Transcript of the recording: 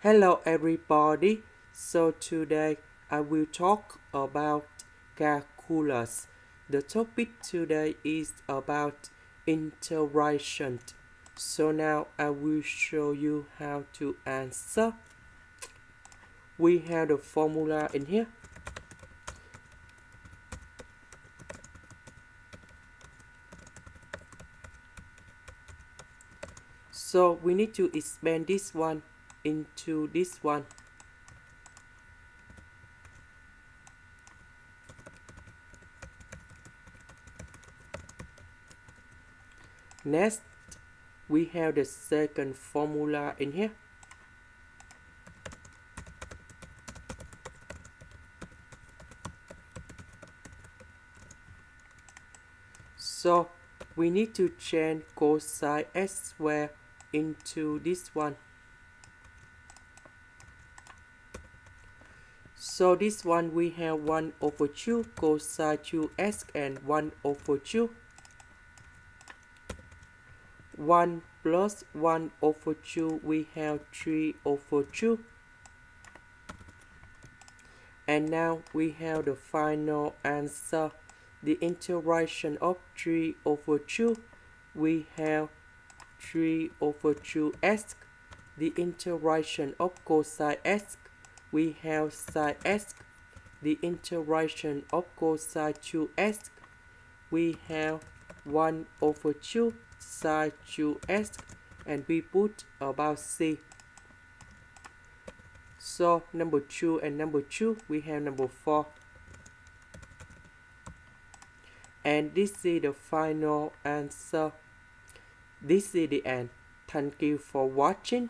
Hello everybody, so today I will talk about calculus. The topic today is about integration. So now I will show you how to answer. We have the formula in here. So we need to expand this one into this one. Next, we have the second formula in here. So we need to change cosine x squared into this one. So this one we have 1 over 2 cosine 2x and 1 over 2. 1 plus 1 over 2 we have 3 over 2. And now we have the final answer. The integration of 3 over 2 we have 3 over 2x. The integration of cosine x we have sine x. The integration of cosine 2x we have 1 over 2 sine 2x, and we put about c. So number 2 and number 2 we have number 4. And this is the final answer. This is the end. Thank you for watching.